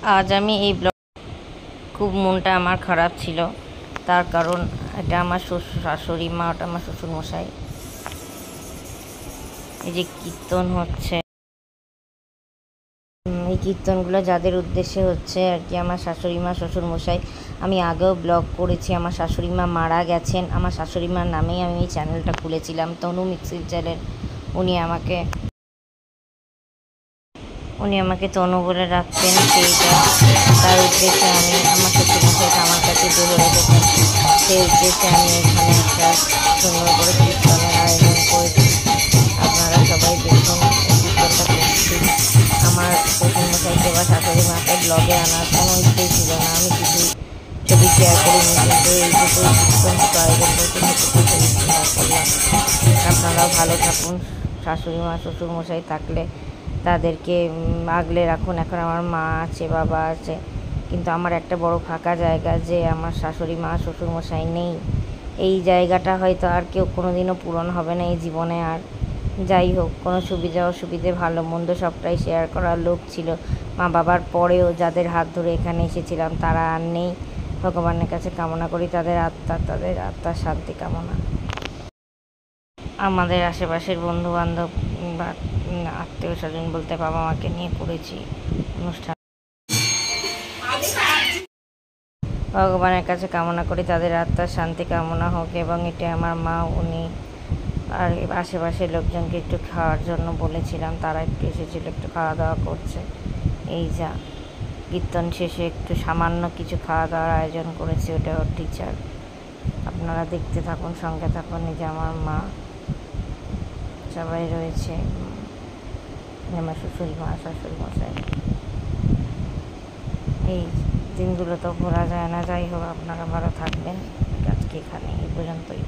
আজ আমি এই ব্লগ খুব মনটা আমার খারাপ ছিল, তার কারণ এটা আমার শাশুড়ি মা, ওটা আমার শ্বশুরমশাই। এই যে কীর্তন হচ্ছে, এই কীর্তনগুলো যাদের উদ্দেশ্যে হচ্ছে আর কি, আমার শাশুড়ি মা শ্বশুরমশাই। আমি আগেও ব্লগ করেছি, আমার শাশুড়ি মা মারা গেছেন। আমার শাশুড়ি মার নামেই আমি এই চ্যানেলটা খুলেছিলাম, তনু মিক্সির চ্যানেল। উনি আমাকে তনু বলে রাখতেন, সেইটা তার উদ্দেশ্যে আমি আমার শ্বশুরমশাইটা আমার কাছে দূরে রেখেছেন। সেই উদ্দেশ্যে আমি এখানে একটা সুন্দর করে কীর্তনের আয়োজন করেছি। আপনারা সবাই দেখুন কীর্তনটা করছি। আমার শ্বশুরমশাইকে বা শাশুড়ি মাকে ব্লগে আনার কোনো ইচ্ছেই ছিল না, আমি কিছু ছবি শেয়ার করিনি, কিন্তু এই দুটো কীর্তনটুকু আয়োজন করতে সেটুকু ছবি শেয়ার করলাম। আপনারাও ভালো থাকুন। শাশুড়ি মা শ্বশুরমশাই থাকলে তাদেরকে আগলে রাখুন। এখন আমার মা আছে, বাবা আছে, কিন্তু আমার একটা বড় ফাঁকা জায়গা, যে আমার শাশুড়ি মা শ্বশুরমশাই নেই। এই জায়গাটা হয়তো আর কেউ কোনো দিনও পূরণ হবে না এই জীবনে। আর যাই হোক, কোনো সুবিধা অসুবিধে ভালো মন্দ সবটাই শেয়ার করার লোক ছিল। মা বাবার পরেও যাদের হাত ধরে এখানে এসেছিলাম তারা আর নেই। ভগবানের কাছে কামনা করি তাদের আত্মার শান্তি কামনা। আমাদের আশেপাশের বন্ধুবান্ধব বা আত্মীয় স্বজন বলতে বাবা মাকে নিয়ে করেছি অনুষ্ঠান। ভগবানের কাছে কামনা করি তাদের আত্মার শান্তি কামনা হোক। এবং এটা আমার মা, উনি আর আশেপাশের লোকজনকে একটু খাওয়ার জন্য বলেছিলাম, তারা একটু এসেছিল, একটু খাওয়া দাওয়া করছে। এই যা কীর্তন শেষে একটু সামান্য কিছু খাওয়া দাওয়ার আয়োজন করেছি, ওটা ওর টিচার। আপনারা দেখতে থাকুন, সঙ্গে থাকুন। এই যে আমার মা, সবাই রয়েছে, আমার শ্বশুরি মা, শাশুড়ি মশাই। এই দিনগুলো তো ভোলা যায় না। যাই হোক, আপনারা ভালো থাকবেন। আজকে এখানে এই পর্যন্তই।